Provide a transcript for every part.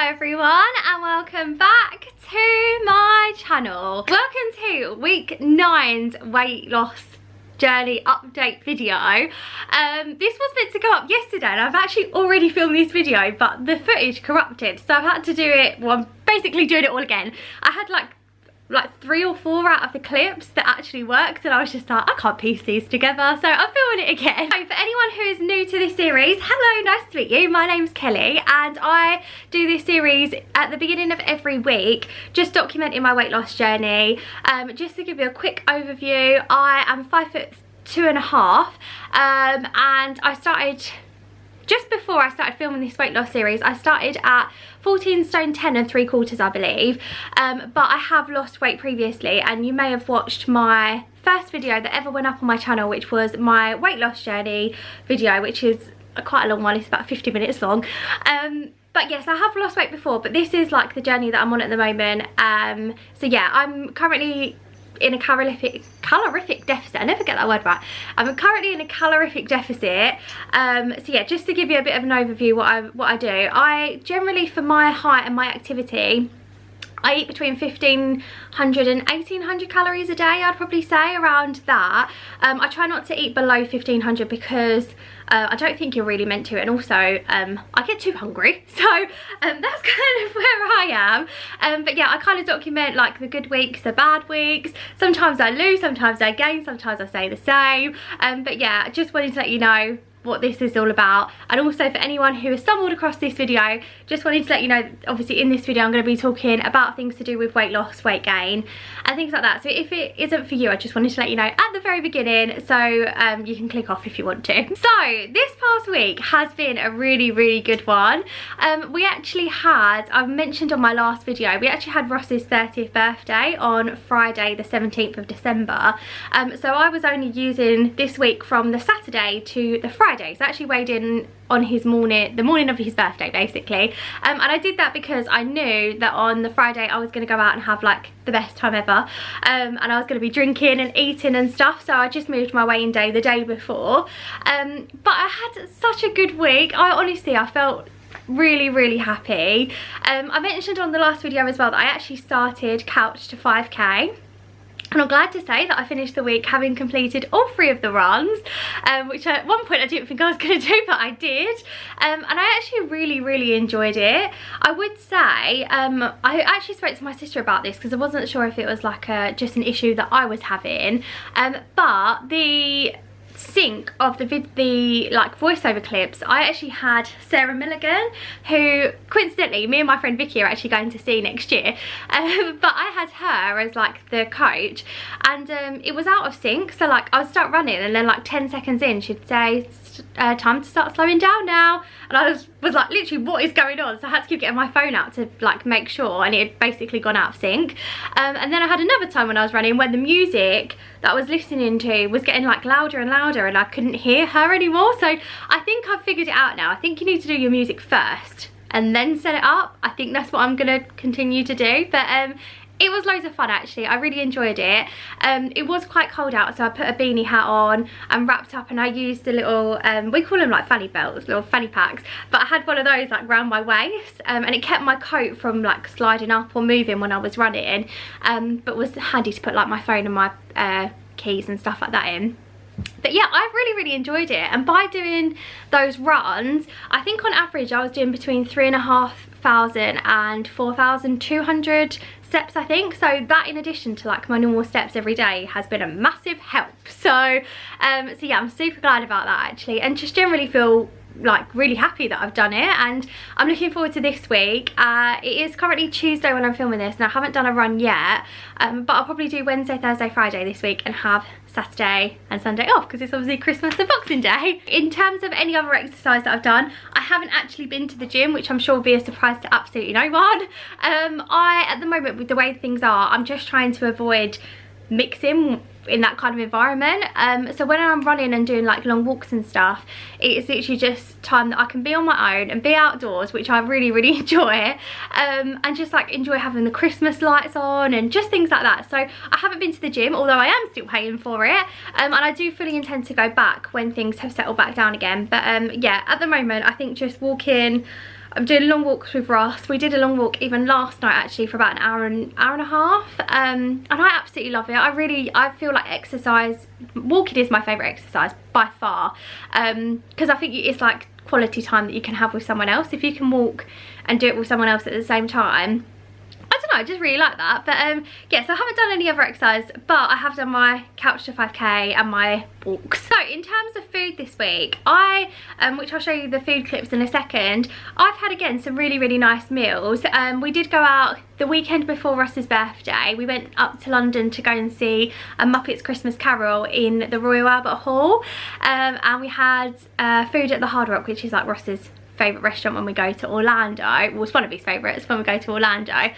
everyone, and welcome back to my channel. Welcome to week 9's weight loss journey update video. This was meant to go up yesterday and I've actually already filmed this video, but the footage corrupted, so I've had to do it. Well, I'm basically doing it all again. I had like 3 or 4 out of the clips that actually worked, and I was just like, I can't piece these together, so I'm filming it again. So for anyone who is new to this series, hello, nice to meet you. My name's Kelly, and I do this series at the beginning of every week, just documenting my weight loss journey. Just to give you a quick overview, I am 5'2.5", and I started just before I started filming this weight loss series. I started at 14 stone 10 and 3/4, I believe, but I have lost weight previously, and you may have watched my first video that ever went up on my channel, which was my weight loss journey video, which is quite a long one. It's about 50 minutes long. But yes, I have lost weight before, but this is like the journey that I'm on at the moment. So yeah, I'm currently in a calorific deficit. I never get that word right. I'm currently in a calorific deficit. So yeah, just to give you a bit of an overview what I do. I generally, for my height and my activity, I eat between 1,500 and 1,800 calories a day, I'd probably say, around that. I try not to eat below 1,500 because I don't think you're really meant to, and also I get too hungry, so that's kind of where I am. But yeah, I kind of document like the good weeks, the bad weeks. Sometimes I lose, sometimes I gain, sometimes I stay the same. But yeah, I just wanted to let you know what this is all about, and also for anyone who has stumbled across this video, just wanted to let you know, obviously in this video I'm going to be talking about things to do with weight loss, weight gain and things like that. So if it isn't for you, I just wanted to let you know at the very beginning, so you can click off if you want to. So this past week has been a really good one. We actually had, I've mentioned on my last video, we actually had Ross's 30th birthday on Friday the 17th of December. So I was only using this week from the Saturday to the Friday. So I actually weighed in on his the morning of his birthday, basically. And I did that because I knew that on the Friday I was going to go out and have like the best time ever. And I was going to be drinking and eating and stuff, so I just moved my weigh-in day the day before. But I had such a good week. I felt really happy. I mentioned on the last video as well that I actually started Couch to 5k. And I'm glad to say that I finished the week having completed all 3 of the runs, which at one point I didn't think I was going to do, but I did. And I actually really enjoyed it. I would say, I actually spoke to my sister about this because I wasn't sure if it was like just an issue that I was having. But the sync of the like voiceover clips, I actually had Sarah Milligan, who coincidentally me and my friend Vicky are actually going to see next year, but I had her as like the coach, and it was out of sync. So like I would start running and then like 10 seconds in she'd say time to start slowing down now, and I was like, literally, what is going on? So I had to keep getting my phone out to like make sure, and it had basically gone out of sync. And then I had another time when I was running when the music that I was listening to was getting like louder and louder, and I couldn't hear her anymore. So I think I've figured it out now. I think you need to do your music first and then set it up. I think that's what I'm gonna continue to do. But it was loads of fun actually. I really enjoyed it. It was quite cold out, so I put a beanie hat on and wrapped up, and I used a little, we call them like fanny belts, little fanny packs, but I had one of those like round my waist, and it kept my coat from like sliding up or moving when I was running, but was handy to put like my phone and my keys and stuff like that in. But yeah, I really enjoyed it, and by doing those runs, I think on average I was doing between 3,500 and 4,200 steps, I think. So that, in addition to like my normal steps every day, has been a massive help. So so yeah, I'm super glad about that actually, and just generally feel like really happy that I've done it, and I'm looking forward to this week. It is currently Tuesday when I'm filming this, and I haven't done a run yet, but I'll probably do Wednesday, Thursday, Friday this week, and have Saturday and Sunday off because it's obviously Christmas and Boxing Day. In terms of any other exercise that I've done, I haven't actually been to the gym, which I'm sure will be a surprise to absolutely no one. At the moment, with the way things are, I'm just trying to avoid mixing in that kind of environment. So when I'm running and doing like long walks and stuff, it's literally just time that I can be on my own and be outdoors, which I really enjoy, and just like enjoy having the Christmas lights on and just things like that. So I haven't been to the gym, although I am still paying for it, and I do fully intend to go back when things have settled back down again. But yeah, at the moment I think just walking I'm doing long walks with Ross. We did a long walk even last night actually for about an hour and a half, and I absolutely love it. I feel like walking is my favourite exercise by far, because I think it's like quality time that you can have with someone else. If you can walk and do it with someone else at the same time, I don't know, I just really like that. But yeah, so I haven't done any other exercise, but I have done my couch to 5k and my walks. So in terms of food this week, which I'll show you the food clips in a second, I've had again some really nice meals. We did go out the weekend before Ross's birthday. We went up to London to go and see a Muppets Christmas Carol in the Royal Albert Hall, and we had food at the Hard Rock, which is like Ross's favourite restaurant when we go to Orlando. Well, it's one of his favourites when we go to Orlando.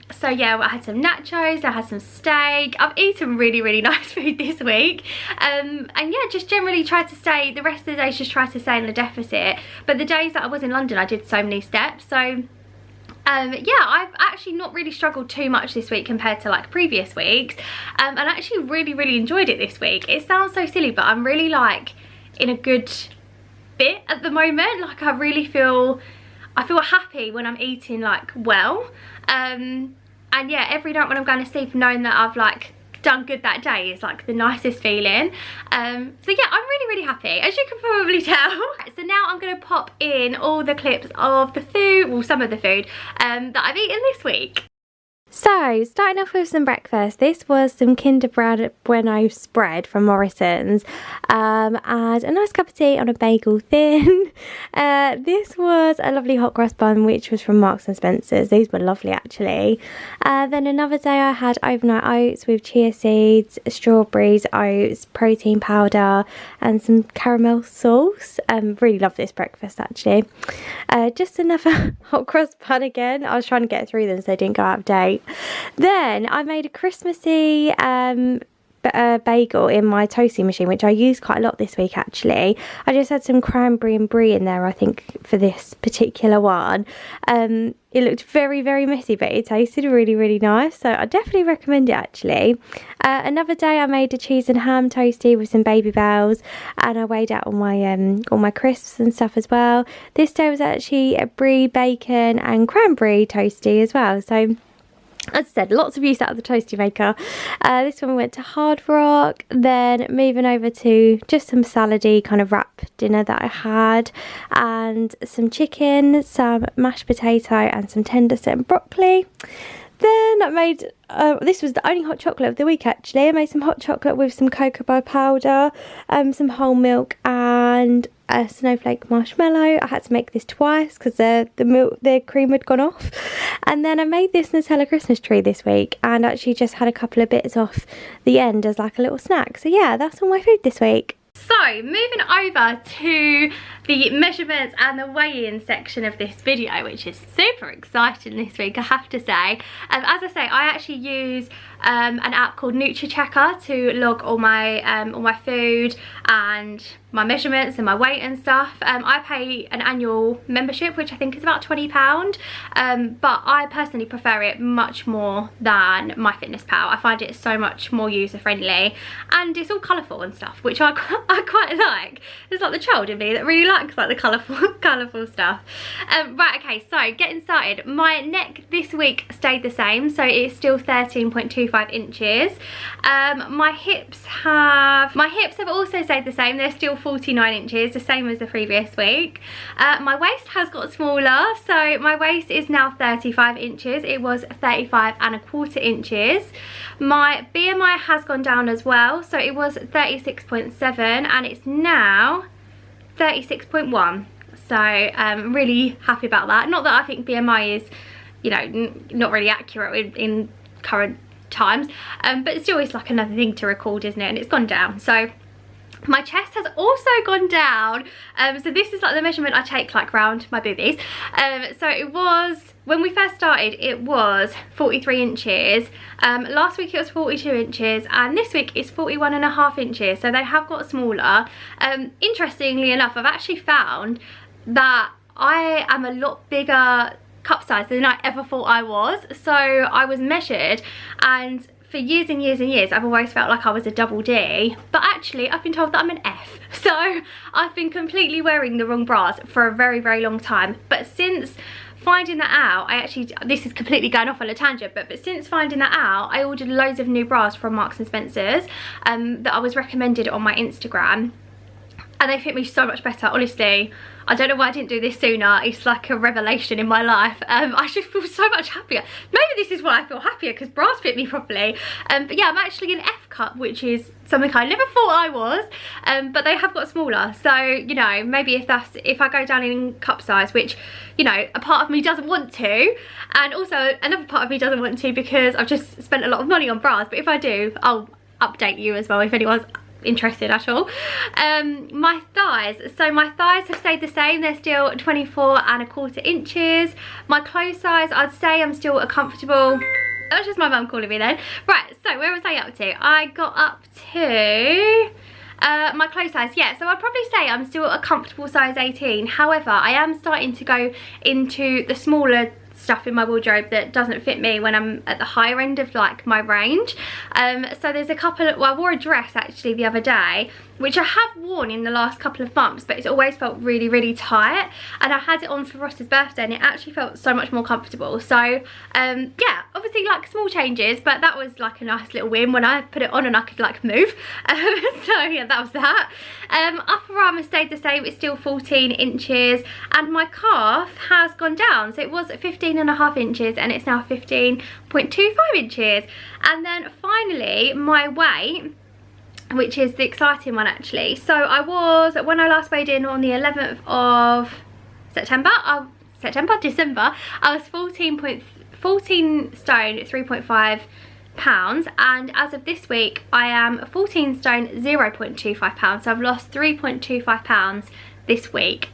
So yeah, I had some nachos, I had some steak. I've eaten really nice food this week, and yeah, just generally the rest of the days just try to stay in the deficit. But the days that I was in London, I did so many steps. So yeah, I've actually not really struggled too much this week compared to like previous weeks, and I actually really enjoyed it this week. It sounds so silly, but I'm really like in a good bit at the moment. Like I feel happy when I'm eating like well, and yeah, every night when I'm going to sleep knowing that I've like done good that day is like the nicest feeling. So yeah, I'm really happy, as you can probably tell. So now I'm going to pop in all the clips of the food, well, some of the food that I've eaten this week. So, starting off with some breakfast, this was some Kinder Bueno spread from Morrison's, and a nice cup of tea on a bagel thin. This was a lovely hot cross bun, which was from Marks and Spencer's. These were lovely actually. Then another day I had overnight oats with chia seeds, strawberries, oats, protein powder and some caramel sauce. Really love this breakfast actually. Just another hot cross bun again. I was trying to get through them so they didn't go out of date. Then I made a Christmassy bagel in my toasting machine, which I used quite a lot this week actually. I just had some cranberry and brie in there, I think, for this particular one. It looked very messy, but it tasted really nice, so I definitely recommend it actually. Another day I made a cheese and ham toasty with some baby bells, and I weighed out all my crisps and stuff as well. This day was actually a brie, bacon and cranberry toasty as well. So as I said, lots of use out of the toasty maker. This one we went to Hard Rock, then moving over to just some salady kind of wrap dinner that I had, and some chicken, some mashed potato and some tender stem broccoli. Then I made, this was the only hot chocolate of the week actually. I made some hot chocolate with some cocoa butter powder, some whole milk and a snowflake marshmallow. I had to make this twice because the cream had gone off. And then I made this Nutella Christmas tree this week and actually just had a couple of bits off the end as like a little snack. So yeah, that's all my food this week. So moving over to the measurements and the weigh-in section of this video, which is super exciting this week, I have to say. As I say, I actually use an app called NutriChecker to log all my food and my measurements and my weight and stuff. I pay an annual membership, which I think is about £20, but I personally prefer it much more than MyFitnessPal. I find it so much more user friendly and it's all colourful and stuff, which I quite like. It's like the child in me that really likes like the colourful stuff. Right, okay, so getting started. My neck this week stayed the same, so it's still 13.25 inches. My hips have also stayed the same. They're still 49 inches, the same as the previous week. My waist has got smaller, so my waist is now 35 inches. It was 35.25 inches. My BMI has gone down as well, so it was 36.7 and it's now 36.1. So I'm really happy about that. Not that I think BMI is, you know, not really accurate in current times, but still it's like another thing to record, isn't it? And it's gone down. So my chest has also gone down, so this is like the measurement I take like round my boobies. So it was, when we first started, it was 43 inches. Last week it was 42 inches, and this week it's 41.5 inches, so they have got smaller. Interestingly enough, I've actually found that I am a lot bigger cup size than I ever thought I was. So I was measured, and for years and years and years I've always felt like I was a double D, but actually I've been told that I'm an F. So I've been completely wearing the wrong bras for a very, very long time. But since finding that out, this is completely going off on a tangent, but since finding that out, I ordered loads of new bras from Marks and Spencer's that I was recommended on my Instagram, and they fit me so much better. Honestly, I don't know why I didn't do this sooner. It's like a revelation in my life. I just feel so much happier. Maybe this is why I feel happier, because bras fit me properly. But yeah, I'm actually an F cup, which is something I never thought I was, but they have got smaller. So, you know, maybe if I go down in cup size, which, you know, a part of me doesn't want to, and also another part of me doesn't want to because I've just spent a lot of money on bras, but if I do, I'll update you as well if anyone's interested at all. My thighs, so my thighs have stayed the same. They're still 24¼ inches. My clothes size, I'd say I'm still a comfortable, that was just my mum calling me then. Right, so where was I up to? I got up to my clothes size. Yeah, so I'd probably say I'm still a comfortable size 18. However, I am starting to go into the smaller stuff in my wardrobe that doesn't fit me when I'm at the higher end of like my range. So there's a couple of, well, I wore a dress actually the other day, which I have worn in the last couple of months, but it's always felt really, really tight, and I had it on for Ross's birthday and it actually felt so much more comfortable. So yeah, obviously like small changes, but that was like a nice little win when I put it on and I could like move. So yeah, that was that. Upper arm has stayed the same. It's still 14 inches, and my calf has gone down. So it was 15½ inches and it's now 15.25 inches. And then finally my weight, which is the exciting one actually. So I was, when I last weighed in on the 11th of December, I was 14 stone 3.5 pounds, and as of this week I am 14 stone 0.25 pounds. So I've lost 3.25 pounds this week,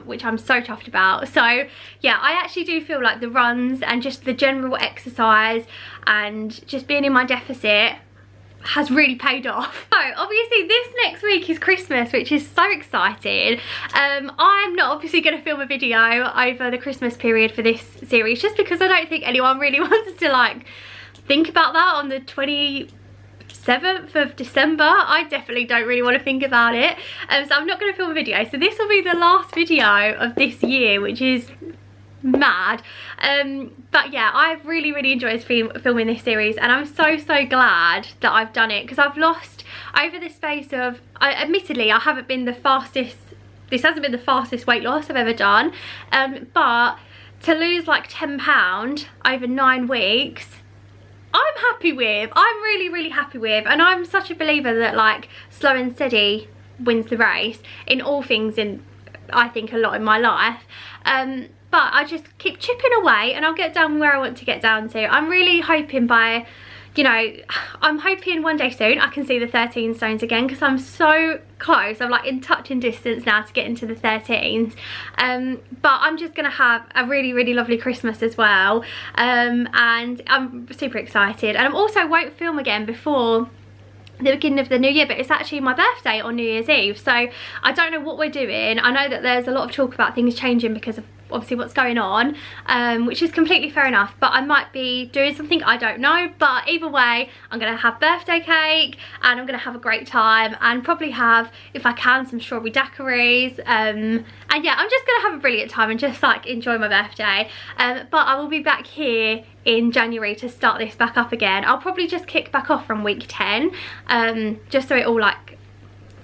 which I'm so chuffed about. So yeah, I actually do feel like the runs and just the general exercise and just being in my deficit has really paid off. So obviously this next week is Christmas, which is so exciting. I'm not obviously going to film a video over the Christmas period for this series, just because I don't think anyone really wants to like think about that on the 27th of December. I definitely don't really want to think about it, so I'm not going to film a video. So this will be the last video of this year, which is mad. But yeah, I've really, really enjoyed filming this series, and I'm so, so glad that I've done it, because I've lost over the space of, admittedly I haven't been the fastest, this hasn't been the fastest weight loss I've ever done, but to lose like 10 pounds over 9 weeks, I'm happy with. I'm really, really happy with, and I'm such a believer that like slow and steady wins the race in all things, in I think a lot in my life. But I just keep chipping away and I'll get down where I want to get down to. I'm really hoping by, you know, I'm hoping one day soon I can see the 13 stones again, because I'm so close. I'm like in touching distance now to get into the 13s. But I'm just going to have a really, really lovely Christmas as well. And I'm super excited. And I also won't film again before the beginning of the new year, but it's actually my birthday on New Year's Eve, so I don't know what we're doing. I know that there's a lot of talk about things changing because of obviously what's going on, which is completely fair enough, but I might be doing something, I don't know. But either way, I'm gonna have birthday cake and I'm gonna have a great time, and probably have, if I can, some strawberry daiquiris, and yeah, I'm just gonna have a brilliant time and just like enjoy my birthday. But I will be back here in January to start this back up again. I'll probably just kick back off from week 10, just so it all like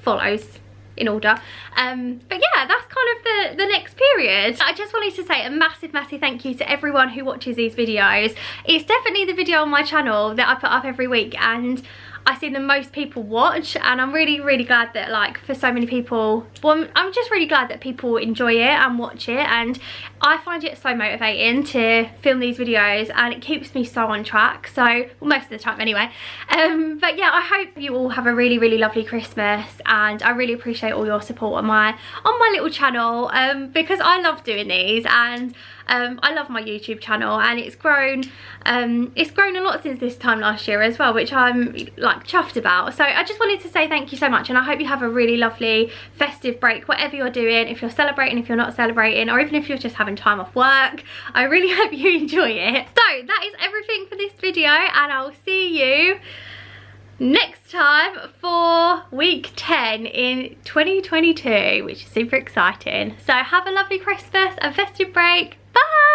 follows in order. But yeah, that's kind of the next period. I just wanted to say a massive, massive thank you to everyone who watches these videos. It's definitely the video on my channel that I put up every week, and I see the most people watch, and I'm really, really glad that like for so many people, well, I'm just really glad that people enjoy it and watch it, and I find it so motivating to film these videos, and it keeps me so on track, so well, most of the time anyway. But yeah, I hope you all have a really, really lovely Christmas, and I really appreciate all your support on my little channel, because I love doing these, and I love my YouTube channel, and it's grown a lot since this time last year as well, which I'm like chuffed about. So I just wanted to say thank you so much, and I hope you have a really lovely festive break, whatever you're doing, if you're celebrating, if you're not celebrating, or even if you're just having time off work. I really hope you enjoy it. So that is everything for this video, and I'll see you next time for week 10 in 2022, which is super exciting. So have a lovely Christmas and festive break. Bye.